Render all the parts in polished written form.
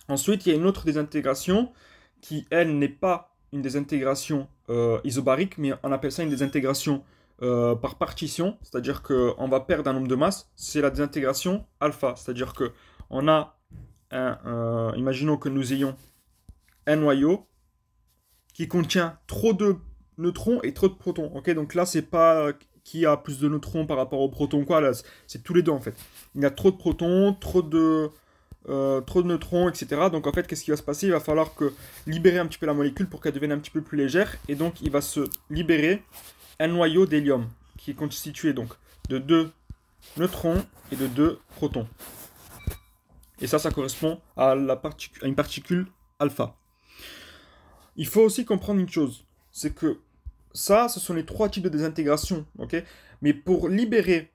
Ensuite, il y a une autre désintégration qui, elle, n'est pas une désintégration isobarique, mais on appelle ça une désintégration par partition, c'est-à-dire qu'on va perdre un nombre de masses, c'est la désintégration alpha, c'est-à-dire que on a imaginons que nous ayons un noyau qui contient trop de neutrons et trop de protons. Ok, donc là, c'est pas qui a plus de neutrons par rapport aux protons, quoi. Là, c'est tous les deux en fait. Il y a trop de protons, trop de neutrons, etc. Donc en fait, qu'est-ce qui va se passer? Il va falloir que libérer un petit peu la molécule pour qu'elle devienne un petit peu plus légère. Et donc, il va se libérer un noyau d'hélium qui est constitué donc de deux neutrons et de deux protons. Et ça correspond à une particule alpha. Il faut aussi comprendre une chose, c'est que ça, ce sont les trois types de désintégration, ok? Mais pour libérer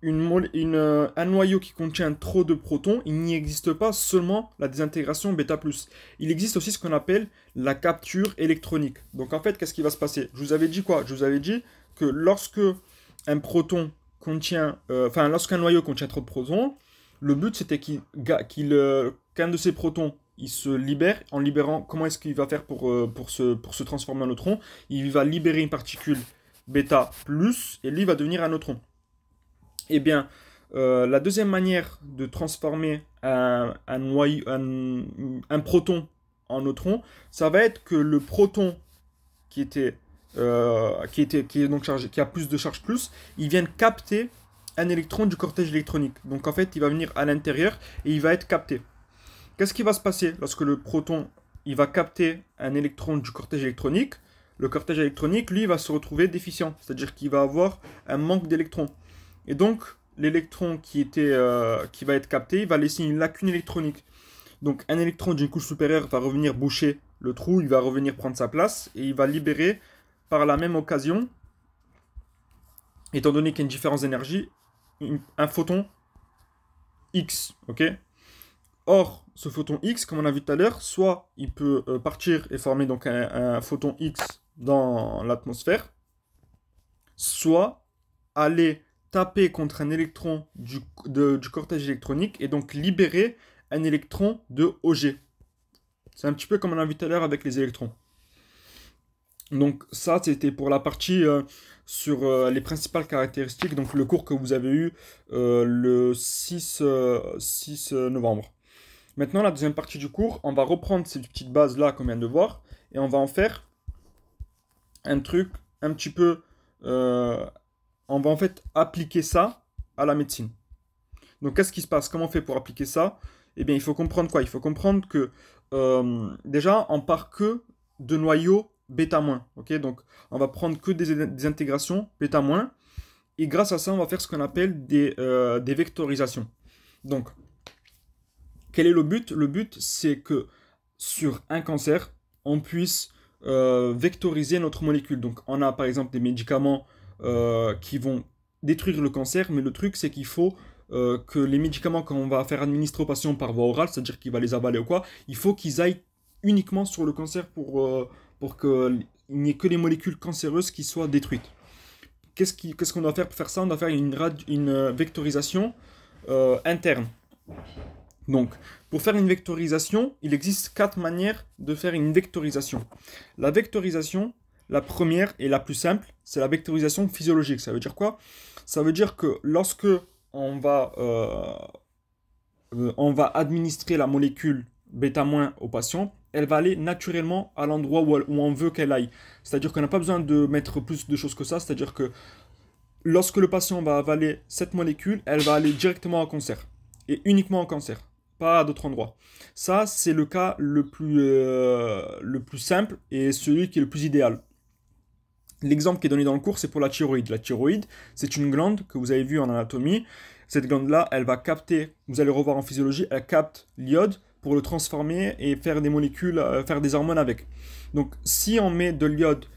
un noyau qui contient trop de protons, il n'y existe pas seulement la désintégration bêta+. Il existe aussi ce qu'on appelle la capture électronique. Donc en fait, qu'est-ce qui va se passer? Je vous avais dit quoi? Je vous avais dit que lorsque un proton contient, lorsqu'un noyau contient trop de protons, le but c'était qu'un de ces protons il se libère. En libérant, comment est-ce qu'il va faire pour se transformer en neutron? Il va libérer une particule bêta plus et lui va devenir un neutron. Eh bien, la deuxième manière de transformer un proton en neutron, ça va être que le proton qui est donc chargé, qui a plus de charge plus, il vient capter un électron du cortège électronique. Donc en fait, il va venir à l'intérieur et il va être capté. Qu'est-ce qui va se passer lorsque le proton il va capter un électron du cortège électronique? Le cortège électronique, lui, va se retrouver déficient, c'est-à-dire qu'il va avoir un manque d'électrons. Et donc, l'électron qui va être capté, il va laisser une lacune électronique. Donc, un électron d'une couche supérieure va revenir boucher le trou, il va revenir prendre sa place, et il va libérer, par la même occasion, étant donné qu'il y a une différence d'énergie, un photon X, ok? Or, ce photon X, comme on a vu tout à l'heure, soit il peut partir et former donc un photon X dans l'atmosphère, soit aller taper contre un électron du cortège électronique et donc libérer un électron de OG. C'est un petit peu comme on a vu tout à l'heure avec les électrons. Donc ça, c'était pour la partie sur les principales caractéristiques, donc le cours que vous avez eu le 6 novembre. Maintenant, la deuxième partie du cours, on va reprendre ces petites bases-là qu'on vient de voir et on va en faire un truc un petit peu... on va en fait appliquer ça à la médecine. Donc, qu'est-ce qui se passe? Comment on fait pour appliquer ça? Eh bien, il faut comprendre quoi? Il faut comprendre que déjà, on part que de noyaux bêta-. Ok, donc, on va prendre que des intégrations bêta-. Et grâce à ça, on va faire ce qu'on appelle des vectorisations. Donc, quel est le but? Le but, c'est que sur un cancer, on puisse vectoriser notre molécule. Donc, on a par exemple des médicaments qui vont détruire le cancer, mais le truc, c'est qu'il faut que les médicaments qu'on va faire administrer aux patients par voie orale, c'est-à-dire qu'il va les avaler ou quoi, il faut qu'ils aillent uniquement sur le cancer pour qu'il n'y ait que les molécules cancéreuses qui soient détruites. Qu'est-ce qu'on doit faire pour faire ça? On doit faire une vectorisation interne. Donc, pour faire une vectorisation, il existe 4 manières de faire une vectorisation. La vectorisation, la première et la plus simple, c'est la vectorisation physiologique. Ça veut dire quoi? Ça veut dire que lorsque on va, on va administrer la molécule bêta- au patient, elle va aller naturellement à l'endroit où on veut qu'elle aille. C'est-à-dire qu'on n'a pas besoin de mettre plus de choses que ça. C'est-à-dire que lorsque le patient va avaler cette molécule, elle va aller directement au cancer. Et uniquement au cancer, pas à d'autres endroits. Ça, c'est le cas le plus simple et celui qui est le plus idéal. L'exemple qui est donné dans le cours, c'est pour la thyroïde. La thyroïde, c'est une glande que vous avez vue en anatomie. Cette glande-là, elle va capter, vous allez revoir en physiologie, elle capte l'iode pour le transformer et faire des molécules, faire des hormones avec. Donc, si on met de l'iode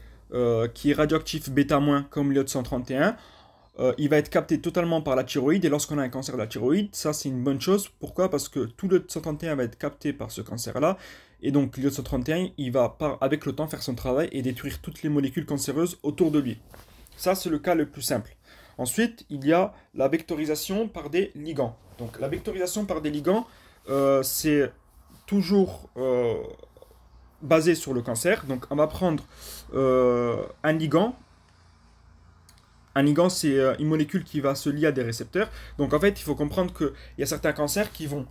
qui est radioactif bêta- comme l'iode 131, il va être capté totalement par la thyroïde et lorsqu'on a un cancer de la thyroïde, ça c'est une bonne chose. Pourquoi? Parce que tout le 131 va être capté par ce cancer-là et donc l'iode 131, il va avec le temps faire son travail et détruire toutes les molécules cancéreuses autour de lui. Ça c'est le cas le plus simple. Ensuite, il y a la vectorisation par des ligands. Donc la vectorisation par des ligands, c'est toujours basé sur le cancer. Donc, on va prendre un ligand. Un ligand, c'est une molécule qui va se lier à des récepteurs. Donc, en fait, il faut comprendre qu'il y a certains cancers qui vont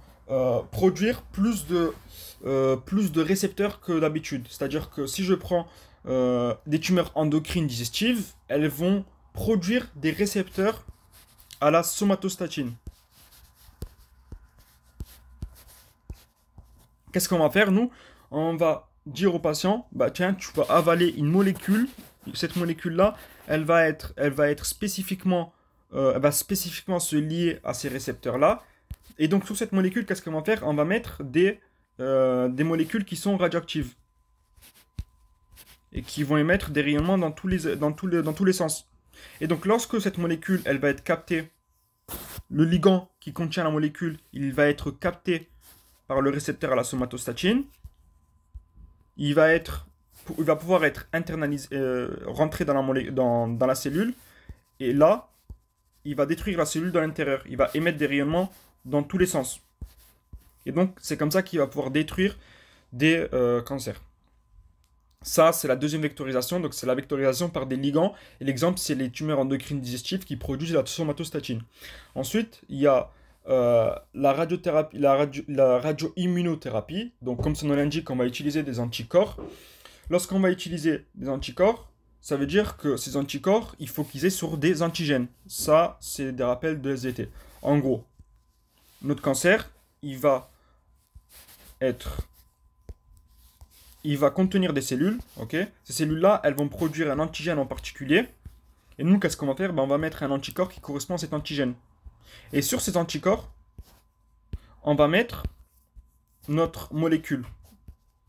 produire plus de récepteurs que d'habitude. C'est-à-dire que si je prends des tumeurs endocrines digestives, elles vont produire des récepteurs à la somatostatine. Qu'est-ce qu'on va faire, nous? On va dire au patient, bah tiens, tu vas avaler une molécule. Cette molécule-là, elle va spécifiquement se lier à ces récepteurs-là. Et donc, sur cette molécule, qu'est-ce qu'on va faire? On va mettre des molécules qui sont radioactives et qui vont émettre des rayonnements dans tous les sens. Et donc, lorsque cette molécule, elle va être captée, le ligand qui contient la molécule, il va être capté par le récepteur à la somatostatine. Il va pouvoir être internalisé, rentrer dans la cellule. Et là, il va détruire la cellule de l'intérieur. Il va émettre des rayonnements dans tous les sens. Et donc, c'est comme ça qu'il va pouvoir détruire des cancers. Ça, c'est la deuxième vectorisation. Donc, c'est la vectorisation par des ligands. Et l'exemple, c'est les tumeurs endocrines digestives qui produisent la somatostatine. Ensuite, il y a la radiothérapie, la radio-immunothérapie. Donc, comme son nom l'indique, on va utiliser des anticorps. Lorsqu'on va utiliser des anticorps, ça veut dire que ces anticorps, il faut qu'ils aient sur des antigènes. Ça, c'est des rappels de SDT. En gros, notre cancer, il va contenir des cellules, ok? Ces cellules-là, elles vont produire un antigène en particulier. Et nous, qu'est-ce qu'on va faire? On va mettre un anticorps qui correspond à cet antigène. Et sur ces anticorps, on va mettre notre molécule.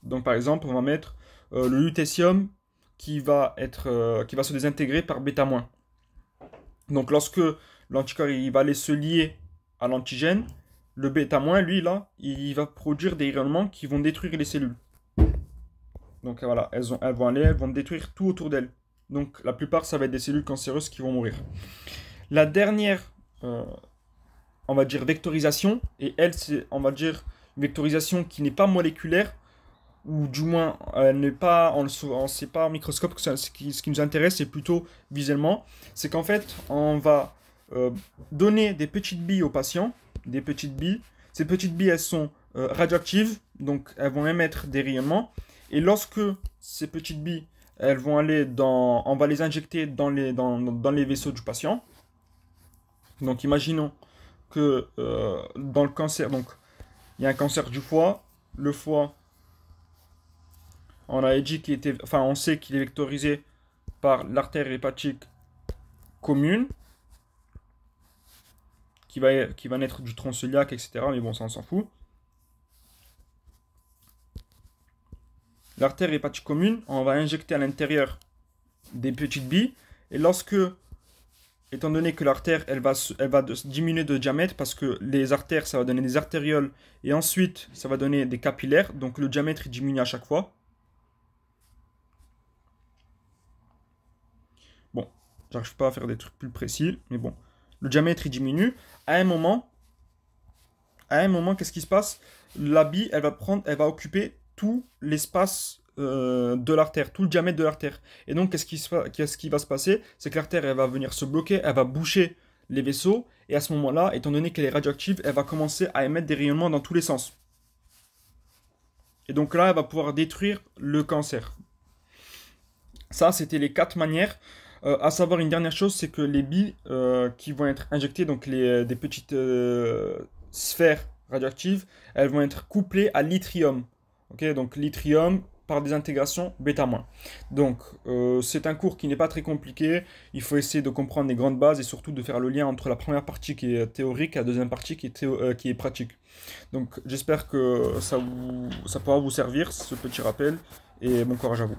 Donc, par exemple, on va mettre le lutécium qui va se désintégrer par β-. Donc, lorsque l'anticorps il va aller se lier à l'antigène, le β-, lui, là, il va produire des rayonnements qui vont détruire les cellules. Donc voilà, elles vont détruire tout autour d'elles. Donc la plupart, ça va être des cellules cancéreuses qui vont mourir. La dernière, on va dire, vectorisation, et elle, c'est, on va dire, une vectorisation qui n'est pas moléculaire, ou du moins, elle n'est pas, on ne sait pas en microscope, ce qui nous intéresse, c'est plutôt visuellement. C'est qu'en fait, on va donner des petites billes aux patients, des petites billes. Ces petites billes, elles sont radioactives, donc elles vont émettre des rayonnements. Et lorsque ces petites billes, elles vont aller on va les injecter dans les vaisseaux du patient. Donc imaginons que dans le cancer, donc il y a un cancer du foie. Le foie, on a dit on sait qu'il est vectorisé par l'artère hépatique commune, qui va naître du tronc cœliaque, etc. Mais bon, ça on s'en fout. L'artère hépatique commune, on va injecter à l'intérieur des petites billes. Et étant donné que l'artère, elle va diminuer de diamètre, parce que les artères, ça va donner des artérioles, et ensuite, ça va donner des capillaires. Donc le diamètre, il diminue à chaque fois. Bon, j'arrive pas à faire des trucs plus précis, mais bon. Le diamètre, il diminue. À un moment, qu'est-ce qui se passe? La bille, elle va occuper tout l'espace de l'artère, tout le diamètre de l'artère. Et donc, qu'est-ce qui va se passer? C'est que l'artère, elle va venir se bloquer, elle va boucher les vaisseaux, et à ce moment-là, étant donné qu'elle est radioactive, elle va commencer à émettre des rayonnements dans tous les sens. Et donc là, elle va pouvoir détruire le cancer. Ça, c'était les 4 manières. À savoir une dernière chose, c'est que les billes qui vont être injectées, donc des petites sphères radioactives, elles vont être couplées à l'yttrium. Okay, donc l'yttrium par désintégration β-. Donc c'est un cours qui n'est pas très compliqué. Il faut essayer de comprendre les grandes bases et surtout de faire le lien entre la première partie qui est théorique et la deuxième partie qui est pratique. Donc j'espère que ça pourra vous servir, ce petit rappel, et bon courage à vous.